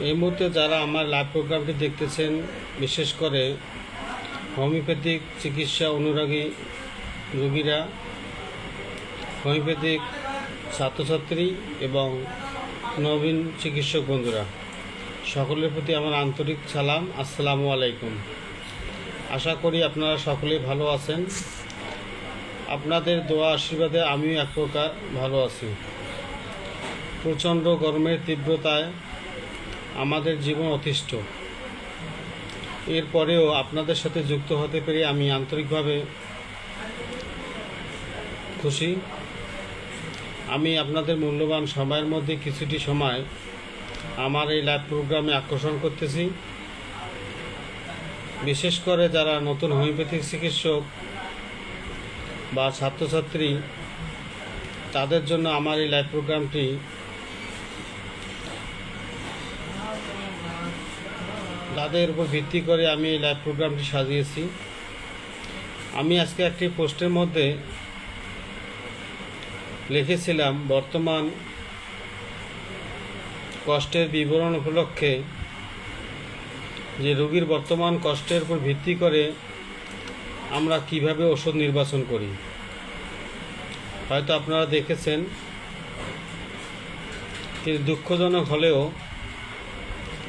এই মুহূর্তে যারা আমার লাইভ প্রোগ্রামটি দেখতেছেন, বিশেষ করে হোমিওপ্যাথিক চিকিৎসা অনুরাগী রোগীরা, হোমিওপ্যাথিক ছাত্রছাত্রী এবং নবীন চিকিৎসক বন্ধুরা, সকলের প্রতি আমার আন্তরিক সালাম। আসসালামু আলাইকুম। আশা করি আপনারা সকলেই ভালো আছেন। আপনাদের দোয়া আশীর্বাদে আমিও এক প্রকার ভালো আছি। প্রচণ্ড গরমের তীব্রতায় আমাদের জীবন অতিষ্ঠ। এরপরেও আপনাদের সাথে যুক্ত হতে পেরে আমি আন্তরিকভাবে খুশি। আমি আপনাদের মূল্যবান সময়ের মধ্যে কিছুটি সময় আমার এই লাইভ প্রোগ্রামে আকর্ষণ করতেছি। বিশেষ করে যারা নতুন হোমিওপ্যাথিক চিকিৎসক বা ছাত্রছাত্রী, তাদের জন্য আমার এই লাইভ প্রোগ্রামটি তাদের উপর ভিত্তি করে আমি এই লাইভ প্রোগ্রামটি সাজিয়েছি। আমি আজকে একটি পোস্টের মধ্যে লিখেছিলাম, বর্তমান কষ্টের বিবরণ উপলক্ষে যে রোগীর বর্তমান কষ্টের উপর ভিত্তি করে আমরা কিভাবে ওষুধ নির্বাচন করি। হয়তো আপনারা দেখেছেন, কিন্তু দুঃখজনক হলেও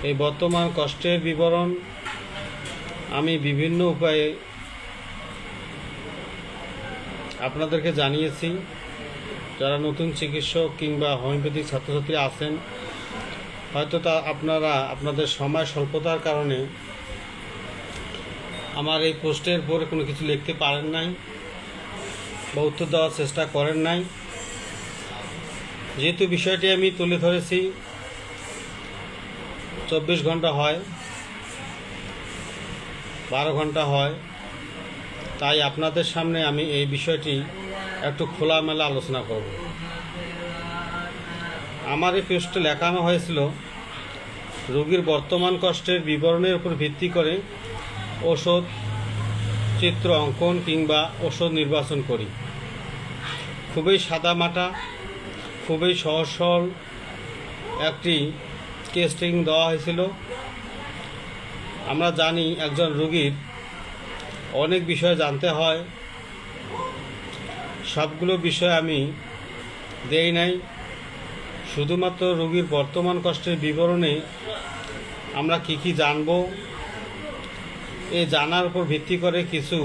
এই বর্তমান কষ্টের বিবরণ আমি বিভিন্ন উপায়ে আপনাদেরকে জানিয়েছি। যারা নতুন চিকিৎসক কিংবা হোমিওপ্যাথিক ছাত্রছাত্রী আছেন, হয়তো তা আপনারা আপনাদের সময় স্বল্পতার কারণে আমার এই পোস্টের পরে কোনো কিছু লিখতে পারেন নাই বা উত্তর দেওয়ার চেষ্টা করেন নাই। যেহেতু বিষয়টি আমি তুলে ধরেছি 24 ঘন্টা হয়, 12 ঘন্টা হয়, তাই আপনাদের সামনে আমি এই বিষয়টি একটু খোলামেলা আলোচনা করব। আমার এই পোস্টে লেখানো হয়েছিল, রোগীর বর্তমান কষ্টের বিবরণের উপর ভিত্তি করে ওষুধ চিত্র অঙ্কন কিংবা ওষুধ নির্বাচন করি। খুবই সাদামাটা, খুবই সহজ সরল একটি টেস্টিং দেওয়া হয়েছিল। আমরা জানি একজন রোগীর অনেক বিষয় জানতে হয়, সবগুলো বিষয় আমি দেই নাই। শুধুমাত্র রোগীর বর্তমান কষ্টের বিবরণে আমরা কি জানব, এই জানার উপর ভিত্তি করে কিছু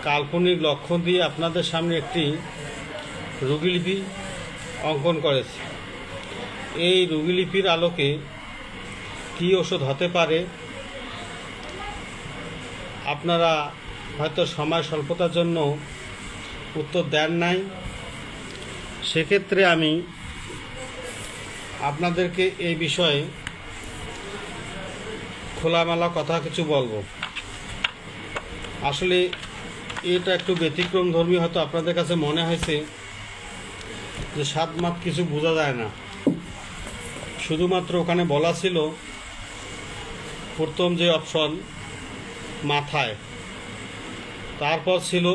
কাল্পনিক লক্ষণ দিয়ে আপনাদের সামনে একটি রোগীলিপি অঙ্কন করেছি। এই রোগীলিপির আলোকে কী ওষুধ হতে পারে, আপনারা হয়তো সময় স্বল্পতার জন্য উত্তর দেন নাই। সেক্ষেত্রে আমি আপনাদেরকে এই বিষয়ে খোলামেলা কথা কিছু বলবো। আসলে এটা একটু ব্যতিক্রম ধর্মী হয়তো আপনাদের কাছে মনে হয়েছে যে সাত মাত কিছু বোঝা যায় না। শুধুমাত্র ওখানে বলা ছিল প্রথম যে অপশন মাথায়, তারপর ছিল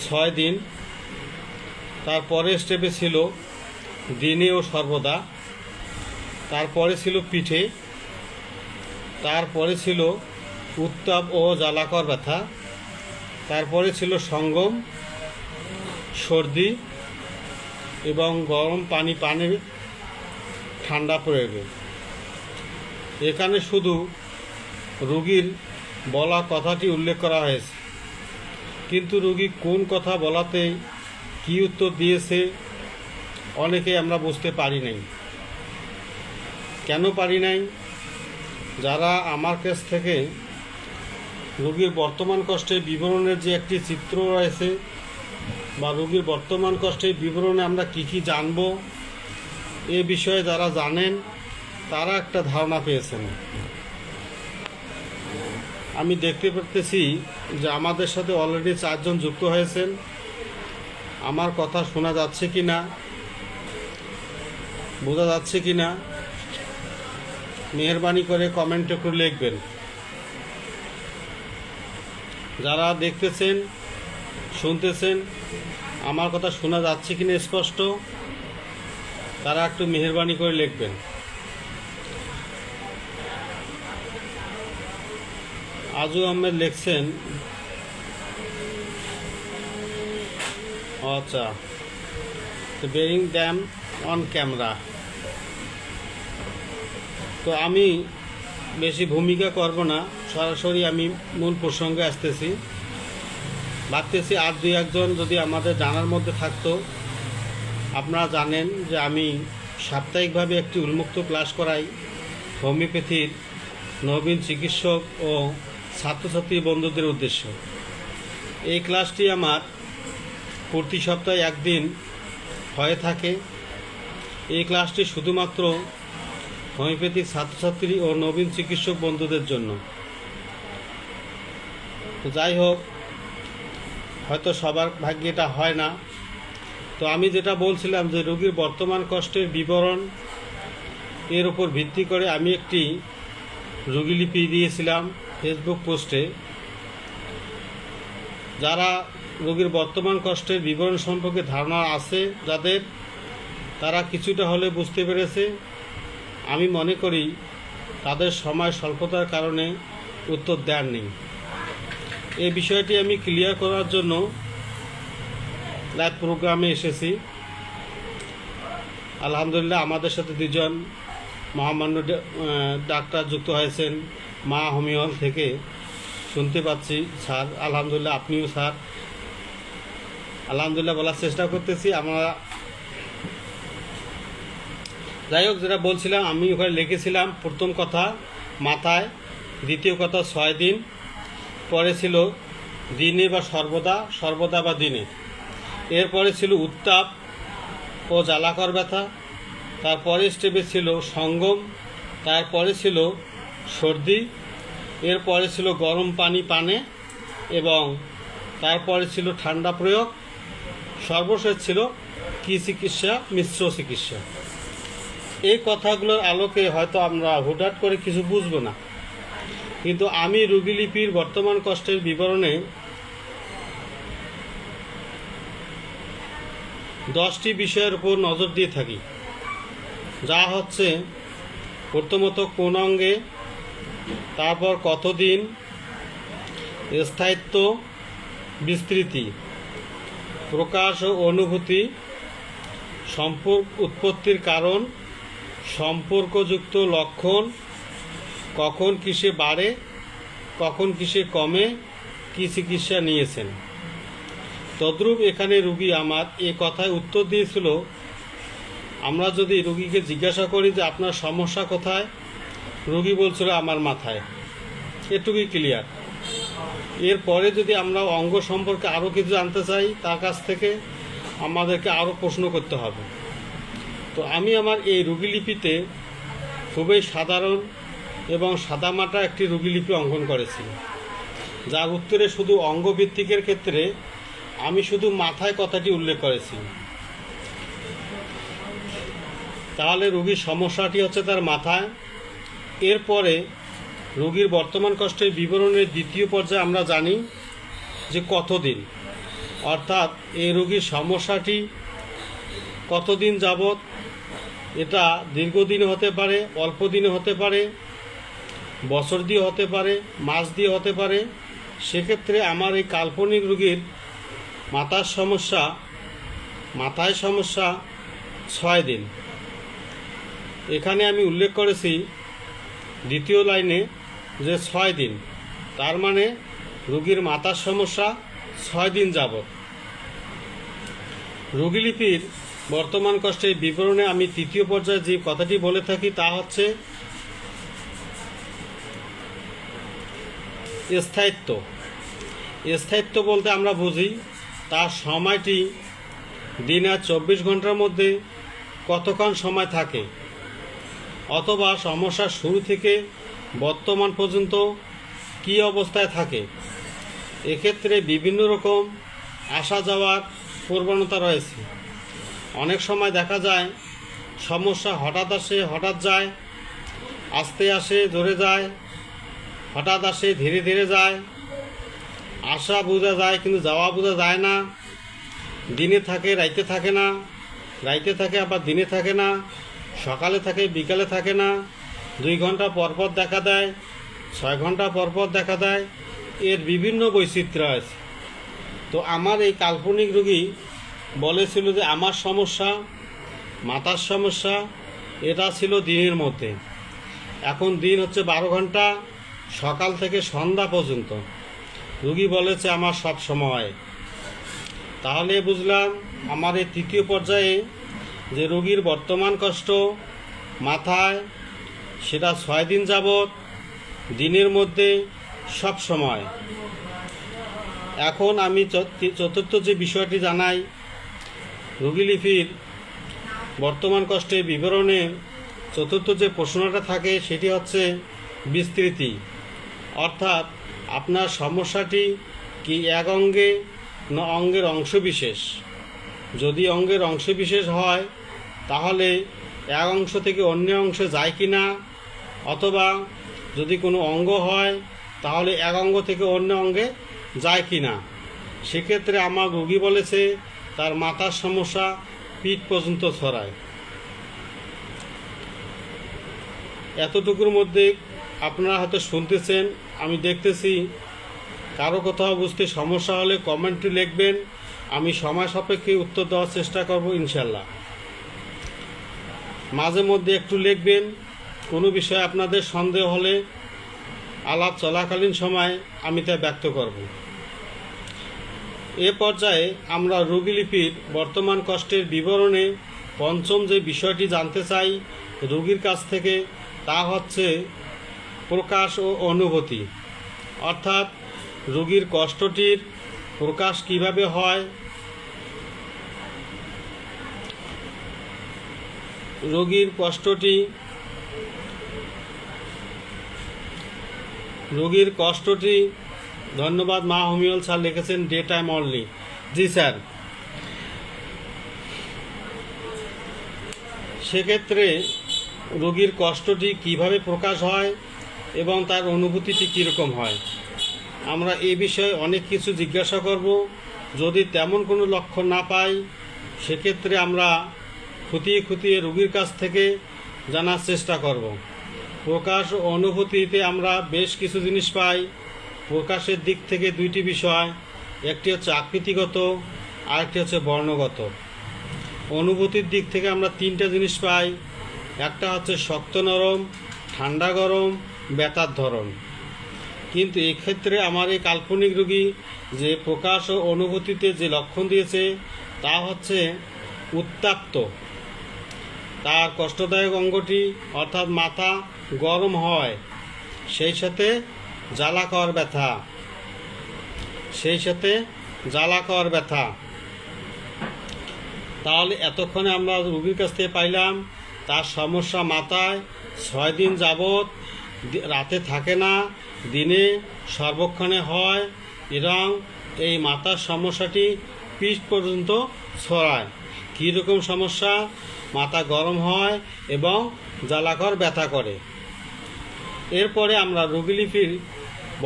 6 দিন, তারপরে স্টেপে ছিল দিনে ও সর্বদা, তারপরে ছিল পিঠে, তারপরে ছিল উত্তাপ ও জ্বালাকর ব্যথা, তারপরে ছিল সঙ্গম, সর্দি এবং গরম পানির ঠান্ডা প্রয়োগে। এখানে শুধু রোগীর বলা কথাটি উল্লেখ করা হয়েছে, কিন্তু রোগী কোন কথা বলাতে কী উত্তর দিয়েছে অনেকেই আমরা বুঝতে পারি নাই। কেন পারি নাই? যারা আমার কাছ থেকে রোগীর বর্তমান কষ্টের বিবরণের যে একটি চিত্র রয়েছে বা রোগীর বর্তমান কষ্টের বিবরণে আমরা কি জানব, এ বিষয়ে যারা জানেন তারা একটা ধারণা পেয়েছেন। আমি দেখতে পারতেছি যে আমাদের সাথে অলরেডি 4 জন যুক্ত হয়েছেন। আমার কথা শোনা যাচ্ছে কি না, বোঝা যাচ্ছে কি না, মেহেরবানি করে কমেন্টে করে লিখবেন। যারা দেখতেছেন, শুনতেছেন, আমার কথা শোনা যাচ্ছে কি না স্পষ্ট, তারা একটু মেহেরবানি করে লিখবেন। আজু আহমেদ লিখছেন, আচ্ছা, বেরিং দ্যাম অন ক্যামেরা। তো আমি বেশি ভূমিকা করব না, সরাসরি আমি মূল প্রসঙ্গে আসতেছি। ভাবতেছি আর দুই একজন যদি আমাদের জানার মধ্যে থাকতো। আপনারা জানেন যে আমি সাপ্তাহিকভাবে একটি উন্মুক্ত ক্লাস করাই হোমিওপ্যাথির নবীন চিকিৎসক ও ছাত্রছাত্রী বন্ধুদের উদ্দেশ্য। এই ক্লাসটি আমার প্রতি সপ্তাহে একদিন হয়ে থাকে। এই ক্লাসটি শুধুমাত্র হোমিওপ্যাথিক ছাত্রছাত্রী ও নবীন চিকিৎসক বন্ধুদের জন্য। তো যাই হোক, হয়তো সবার ভাগ্যে এটা হয় না। তো আমি যেটা বলছিলাম যে রোগীর বর্তমান কষ্টের বিবরণ এর উপর ভিত্তি করে আমি একটি রোগীলিপি দিয়েছিলাম ফেসবুক পোস্টে। যারা রোগীর বর্তমান কষ্টের বিবরণ সম্পর্কে ধারণা আছে যাদের, তারা কিছুটা হলে বুঝতে পেরেছে। আমি মনে করি তাদের সময় স্বল্পতার কারণে উত্তর দেননি। এই বিষয়টি আমি ক্লিয়ার করার জন্য লাইভ প্রোগ্রামে এসেছি। আলহামদুলিল্লাহ আমাদের সাথে দুজন মহামান্য ডাক্তার যুক্ত হয়েছেন মা হোমিও থেকে, শুনতে পাচ্ছি। স্যার আলহামদুলিল্লাহ, আপনিও স্যার আলহামদুলিল্লাহ বলার চেষ্টা করতেছি আমরা। যাই হোক, যেটা বলছিলাম, আমি ওখানে লিখেছিলাম প্রথম কথা মাথায়, দ্বিতীয় কথা 6 দিন, পরে ছিল দিনে বা সর্বদা, সর্বদা বা দিনে, এরপরে ছিল উত্তাপ ও জ্বালাকর ব্যথা, তারপরে স্টেপে ছিল সঙ্গম, তারপরে ছিল সর্দি, এরপরে ছিল গরম পানি পানে এবং তারপরে ছিল ঠান্ডা প্রয়োগ, সর্বশেষ ছিল কি চিকিৎসা, মিশ্র চিকিৎসা। এই কথাগুলোর আলোকে হয়তো আমরা হুটহাট করে কিছু বুঝবো না, কিন্তু আমি রোগীলিপির বর্তমান কষ্টের বিবরণে 10টি বিষয়ের উপর নজর দিয়ে থাকি। যা হচ্ছে প্রথমত কোন অঙ্গে, তারপর কতদিন, স্থায়িত্ব, বিস্তৃতি, প্রকাশ ও অনুভূতি, সম্পর্ক, উৎপত্তির কারণ, সম্পর্কযুক্ত লক্ষণ, কখন কিসে বাড়ে, কখন কিসে কমে, কি চিকিৎসা নিয়েছেন। তদ্রূপ এখানে রুগী আমার এ কথায় উত্তর দিয়েছিল, আমরা যদি রুগীকে জিজ্ঞাসা করি যে আপনার সমস্যা কোথায়, রুগী বলছিল আমার মাথায়। এটুকুই ক্লিয়ার। এরপরে যদি আমরা অঙ্গ সম্পর্কে আরও কিছু জানতে চাই, তার কাছ থেকে আমাদেরকে আরও প্রশ্ন করতে হবে। তো আমি আমার এই রোগীলিপিতে খুবই সাধারণ এবং সাদামাটা একটি রোগীলিপি অঙ্কন করেছি, যার উত্তরে শুধু অঙ্গভিত্তিকের ক্ষেত্রে আমি শুধু মাথায় কথাটি উল্লেখ করেছি। তাহলে রোগীর সমস্যাটি হচ্ছে তার মাথায়। এরপরে রোগীর বর্তমান কষ্টের বিবরণের দ্বিতীয় পর্যায়ে আমরা জানি যে কতদিন, অর্থাৎ এই রোগীর সমস্যাটি কতদিন যাবৎ। এটা দীর্ঘদিন হতে পারে, অল্প দিনে হতে পারে, বছর দিয়ে হতে পারে, মাস দিয়ে হতে পারে। সেক্ষেত্রে আমার এই কাল্পনিক রোগীর মাথায় সমস্যা 6 দিন। এখানে আমি উল্লেখ করেছি দ্বিতীয় লাইনে যে 6 দিন, তার মানে রোগীর মাথার সমস্যা 6 দিন যাবৎ। রোগীলিপির বর্তমান কষ্টের বিবরণে আমি তৃতীয় পর্যায়ে যে কথাটি বলে থাকি তা হচ্ছে স্থায়িত্ব। স্থায়িত্ব বলতে আমরা বুঝি তার সময়টি দিনে 24 ঘন্টার মধ্যে কতক্ষণ সময় থাকে, অথবা সমস্যার শুরু থেকে বর্তমান পর্যন্ত কী অবস্থায় থাকে। এক্ষেত্রে বিভিন্ন রকম আসা যাওয়ার প্রবণতা রয়েছে। অনেক সময় দেখা যায় সমস্যা হঠাৎ আসে, হঠাৎ যায়, আস্তে আসে, জোরে যায়, হঠাৎ আসে, ধীরে ধীরে যায়। আসা বোঝা যায় কিন্তু যাওয়া বোঝা যায় না। দিনে থাকে, রাইতে থাকে না, রাইতে থাকে আবার দিনে থাকে না, সকালে থাকে, বিকালে থাকে না, 2 ঘন্টা পর পর দেখা দেয়, 6 ঘন্টা পর পর দেখা দেয়, এর বিভিন্ন বৈচিত্র্য আছে। তো আমার এই কাল্পনিক রোগী বলেছিল যে আমার সমস্যা, মাথার সমস্যা, এটা ছিল দিনের মধ্যে। এখন দিন হচ্ছে 12 ঘন্টা, সকাল থেকে সন্ধ্যা পর্যন্ত। রোগী বলেছে আমার সব সময়। তাহলে বুঝলাম আমার এই তৃতীয় পর্যায়ে যে রোগীর বর্তমান কষ্ট মাথায়, সেটা 6 দিন যাবৎ, দিনের মধ্যে, সব সময়। এখন আমি চতুর্থ যে বিষয়টি জানাই, রোগীলিপির বর্তমান কষ্টের বিবরণে চতুর্থ যে প্রশ্নটা থাকে সেটি হচ্ছে বিস্তৃতি, অর্থাৎ আপনার সমস্যাটি কি এক অঙ্গে না অঙ্গের অংশবিশেষ। যদি অঙ্গের অংশবিশেষ হয় তাহলে এক অংশ থেকে অন্য অংশে যায় কি না, অথবা যদি কোনো অঙ্গ হয় তাহলে এক অঙ্গ থেকে অন্য অঙ্গে যায় কি না। সেক্ষেত্রে আমার রোগী বলেছে তার মাথার সমস্যা পিঠ পর্যন্ত ছড়ায়। এতটুকুর মধ্যে আপনারা হয়তো শুনতেছেন, আমি দেখতেছি কারো কোথাও বুঝতে সমস্যা হলে কমেন্টে লিখবেন, আমি সময় সাপেক্ষে উত্তর দেওয়ার চেষ্টা করব ইনশাল্লাহ। মাঝে মধ্যে একটু লিখবেন, কোনো বিষয়ে আপনাদের সন্দেহ হলে আলাপ চলাকালীন সময় আমি তা ব্যক্ত করব। এ পর্যায়ে আমরা রোগীলিপির বর্তমান কষ্টের বিবরণে পঞ্চম যে বিষয়টি জানতে চাই রোগীর কাছ থেকে, তা হচ্ছে প্রকাশ ও অনুভূতি, অর্থাৎ রোগীর কষ্টটির প্রকাশ কিভাবে হয়, রোগীর কষ্টটি ধন্যবাদ। মা হোমিওল স্যার লিখেছেন ডে টাইম অনলি। জি স্যার। সেক্ষেত্রে রোগীর কষ্টটি কিভাবে প্রকাশ হয় এবং তার অনুভূতিটি কীরকম হয়, আমরা এই বিষয়ে অনেক কিছু জিজ্ঞাসা করব। যদি তেমন কোনো লক্ষণ না পাই সেক্ষেত্রে আমরা খুঁটিয়ে রোগীর কাছ থেকে জানার চেষ্টা করব। প্রকাশ ও অনুভূতিতে আমরা বেশ কিছু জিনিস পাই। প্রকাশের দিক থেকে দুইটি বিষয়, একটি হচ্ছে আকৃতিগত, আরেকটি হচ্ছে বর্ণগত। অনুভূতির দিক থেকে আমরা 3টা জিনিস পাই, একটা হচ্ছে শক্ত নরম, ঠান্ডা গরম, ব্যথার ধরন। কিন্তু এক্ষেত্রে আমার এই কাল্পনিক রোগী যে প্রকাশ ও অনুভূতিতে যে লক্ষণ দিয়েছে তা হচ্ছে উত্তাপ্ত। তার কষ্টদায়ক অঙ্গটি অর্থাৎ মাথা গরম হয়, সেই সাথে জ্বালাকর ব্যথা। তাহলে এতক্ষণে আমরা রোগীর কাছ থেকে পাইলাম তার সমস্যা মাথায় 6 দিন যাবৎ, রাতে থাকে না, দিনে সর্বক্ষণে হয়, এবং এই মাথার সমস্যাটি পিঠ পর্যন্ত ছড়ায়। কীরকম সমস্যা? মাথা গরম হয় এবং জ্বালাকর ব্যথা করে। এরপরে আমরা রোগীলিপির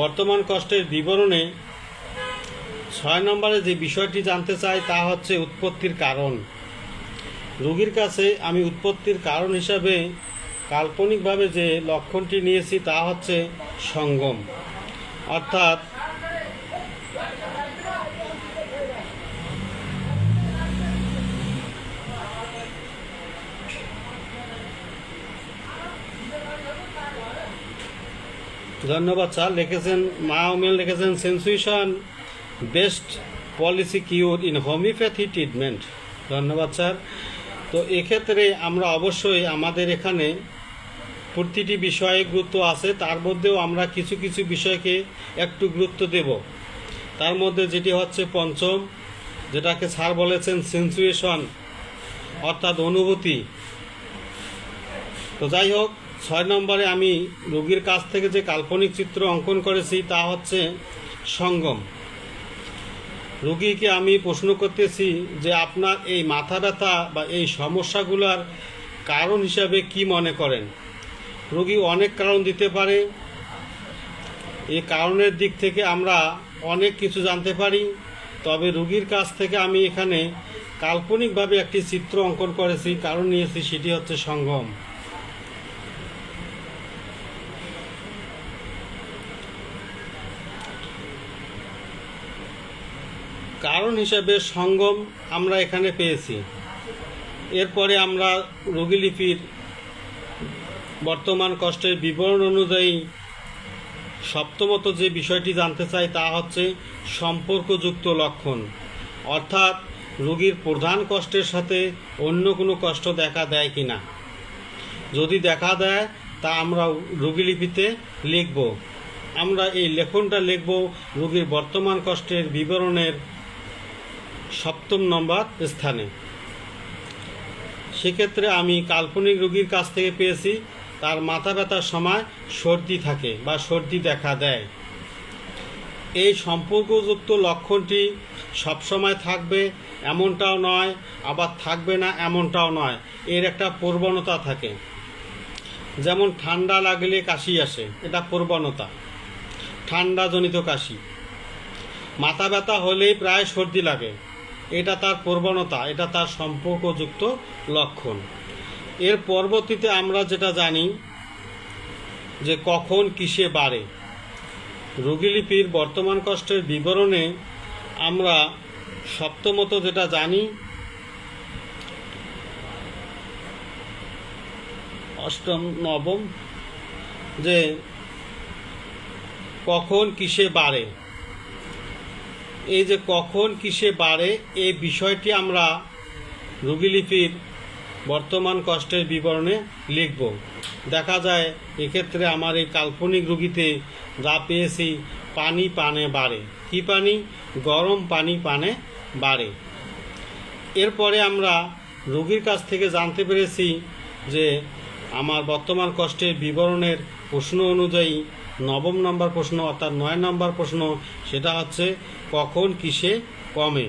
বর্তমান কষ্টের বিবরণে 6 নম্বরে যে বিষয়টি জানতে চাই তা হচ্ছে উৎপত্তির কারণ। রোগীর কাছে আমি উৎপত্তির কারণ হিসাবে কাল্পনিকভাবে যে লক্ষণটি নিয়েছি তা হচ্ছে সঙ্গম, অর্থাৎ ধন্যবাদ স্যার লিখেছেন, মা উমেল লিখেছেন sensation best policy cure in homeopathy treatment. ধন্যবাদ স্যার। তো এক্ষেত্রে আমরা অবশ্যই আমাদের এখানে প্রতিটি বিষয়ে গুরুত্ব আছে, তার মধ্যেও আমরা কিছু কিছু বিষয়কে একটু গুরুত্ব দেব। তার মধ্যে যেটি হচ্ছে পঞ্চম, যেটাকে স্যার বলেছেন সেন্সুয়েশন, অর্থাৎ অনুভূতি। তো যাই হোক, 6 নম্বরে আমি রোগীর কাছ থেকে যে কাল্পনিক চিত্র অঙ্কন করেছি তা হচ্ছে সঙ্গম। রোগীকে আমি প্রশ্ন করতেছি যে আপনার এই মাথা ব্যথা বা এই সমস্যাগুলোর কারণ হিসাবে কি মনে করেন। রোগী অনেক কারণ দিতে পারে, এই কারণের দিক থেকে আমরা অনেক কিছু জানতে পারি। তবে রোগীর কাছ থেকে আমি এখানে কাল্পনিকভাবে একটি চিত্র অঙ্কন করেছি, কারণ নিয়েছি, সেটি হচ্ছে সঙ্গম। কারণ হিসেবে সঙ্গম আমরা এখানে পেয়েছি। এরপরে আমরা রোগীলিপির বর্তমান কষ্টের বিবরণ অনুযায়ী সপ্তমত যে বিষয়টি জানতে চাই তা হচ্ছে সম্পর্কযুক্ত লক্ষণ, অর্থাৎ রোগীর প্রধান কষ্টের সাথে অন্য কোনো কষ্ট দেখা দেয় কি না। যদি দেখা দেয় তা আমরা রোগীলিপিতে লিখব। আমরা এই লেখনটা লিখব রোগীর বর্তমান কষ্টের বিবরণের 7 নম্বর স্থানে। সেক্ষেত্রে আমি কাল্পনিক রোগীর কাছ থেকে পেয়েছি তার মাথা ব্যথার সময় সর্দি থাকে বা সর্দি দেখা দেয়। এই সম্পর্কযুক্ত লক্ষণটি সবসময় থাকবে এমনটাও নয়, আবার থাকবে না এমনটাও নয়, এর একটা প্রবণতা থাকে। যেমন ঠান্ডা লাগলে কাশি আসে, এটা প্রবণতা, ঠান্ডাজনিত কাশি। মাথা ব্যথা হলেই প্রায় সর্দি লাগে, এটা তার প্রবণতা, এটা তার সম্পর্কযুক্ত লক্ষণ। এর পরবর্তীতে আমরা যেটা জানি যে কখন কিসে বাড়ে। রোগীলিপির বর্তমান কষ্টের বিবরণে আমরা সপ্তমত যেটা জানি, অষ্টম নবম, যে কখন কিসে বাড়ে। এই যে কখন কিসে বাড়ে এই বিষয়টি আমরা রোগীলিপির বর্তমান কষ্টের বিবরণে লিখব। দেখা যায় এক্ষেত্রে আমার এই কাল্পনিক রোগীতে যা পেয়েছি, পানি পানে বাড়ে। কি পানি? গরম পানি পানে বাড়ে। এরপরে আমরা রোগীর কাছ থেকে জানতে পেরেছি যে আমার বর্তমান কষ্টের বিবরণের প্রশ্ন অনুযায়ী 9 নম্বর প্রশ্ন অর্থাৎ 9 নম্বর প্রশ্ন, সেটা হচ্ছে কখন কিসে কমে।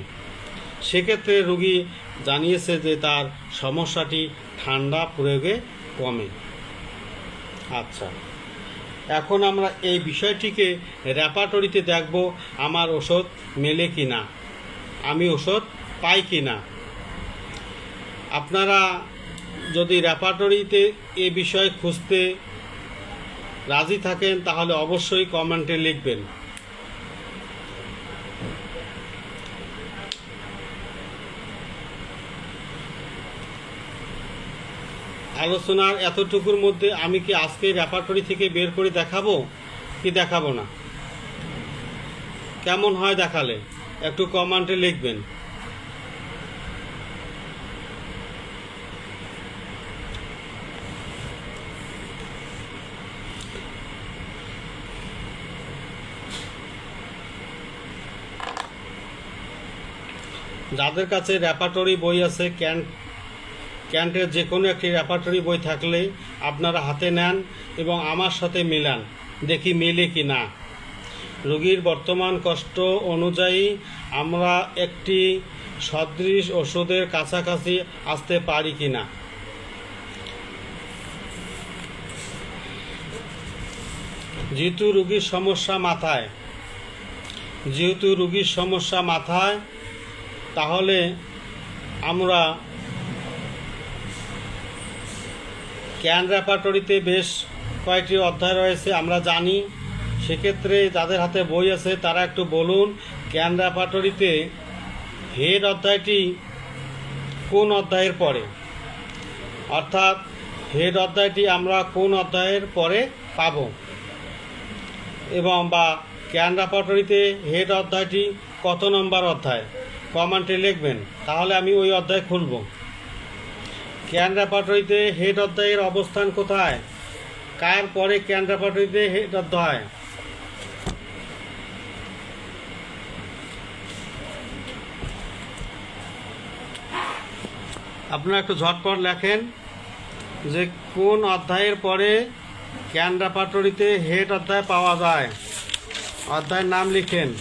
সেক্ষেত্রে রোগী জানিয়েছে যে তার সমস্যাটি ঠান্ডা প্রয়োগে কমে। আচ্ছা, এখন আমরা এই বিষয়টিকে রেপার্টরিতে দেখব আমার ওষুধ মেলে কি না, আমি ওষুধ পাই কি না। আপনারা যদি রেপার্টরিতে এ বিষয়ে খুঁজতে রাজি থাকেন তাহলে অবশ্যই কমেন্টে লিখবেন। আলোচনার এতটুকুর মধ্যে আমি কি আজকে রেপার্টরি থেকে বের করে দেখাবো কি দেখাবো না? কেমন হয় দেখালে একটু কমেন্টে লিখবেন। যাদের কাছে রেপার্টরি বই আছে, ক্যান্টের যে কোনো একটি রেপার্টরি বই থাকলে আপনারা হাতে নেন এবং আমার সাথে মিলান, দেখি মেলে কি না। রোগীর বর্তমান কষ্ট অনুযায়ী আমরা একটি সদৃশ ওষুধের কাছাকাছি আসতে পারি কি না। যেহেতু রোগীর সমস্যা মাথায়, তাহলে আমরা ক্যান রেপার্টরিতে বেশ কয়েকটি অধ্যায় রয়েছে আমরা জানি। সেক্ষেত্রে যাদের হাতে বই আছে তারা একটু বলুন ক্যান রেপার্টরিতে হেড অধ্যায়টি কোন অধ্যায়ের পরে, অর্থাৎ হেড অধ্যায়টি আমরা কোন অধ্যায়ের পরে পাব, এবং বা ক্যান রেপার্টরিতে হেড অধ্যায়টি কত নম্বর অধ্যায়, কমেন্টে লিখবেন, তাহলে আমি ওই অধ্যায় খুলব। ক্যান রেপার্টরিতে হেড অধ্যায়ের অবস্থান কোথায়, কার পরে ক্যান রেপার্টরিতে হেড অধ্যায়। আপনারা একটু ঝটপট লেখেন যে কোন অধ্যায়ের পরে ক্যান রেপার্টরিতে হেড অধ্যায় পাওয়া যায়, অধ্যায়ের নাম লিখেন।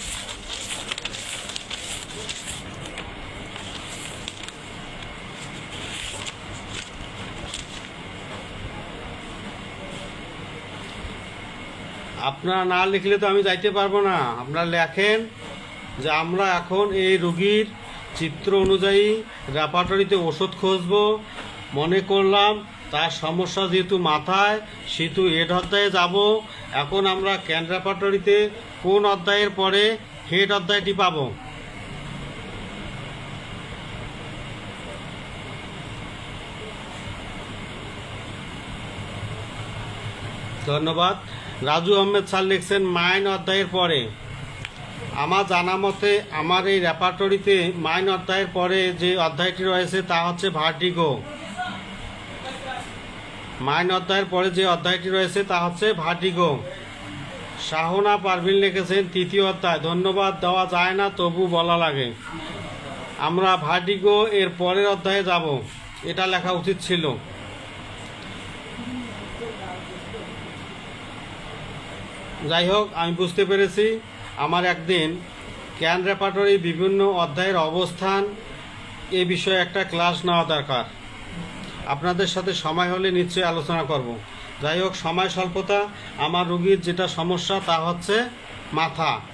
আপনারা না লিখলে তো আমি যাইতে পারবো না। আপনারা লেখেন যে আমরা এখন এই রোগীর চিত্র অনুযায়ী রেপার্টরিতে ওষুধ খুঁজবো, মনে করলাম তার সমস্যা যেহেতু মাথায় সেহেতু হেড অধ্যায়ে যাব। এখন আমরা ক্যান রেপার্টরিতে কোন অধ্যায়ের পরে হেড অধ্যায়টি পাব। ধন্যবাদ। রাজু আহমেদ স্যার লিখছেন মাইন অধ্যায়ের পরে। আমার জানা মতে আমার এই রেপার্টরিতে মাইন অধ্যায়ের পরে যে অধ্যায়টি রয়েছে তা হচ্ছে ভার্টিগো। মাইন অধ্যায়ের পরে যে অধ্যায়টি রয়েছে তা হচ্ছে ভার্টিগো। শাহনা পারভিন লিখেছেন তৃতীয় অধ্যায়। ধন্যবাদ, দেওয়া যায় না তবু বলা লাগে। আমরা ভার্টিগো এর পরের অধ্যায়ে যাব, এটা লেখা উচিত ছিল। যাই হোক, আমি বুঝতে পেরেছি আমার একদিন ক্যান রেপার্টরি বিভিন্ন অধ্যায়ের অবস্থান এ বিষয়ে একটা ক্লাস নেওয়া দরকার। আপনাদের সাথে সময় হলে নিশ্চয়ই আলোচনা করব। যাই হোক, সময় স্বল্পতা। আমার রুগীর যেটা সমস্যা তা হচ্ছে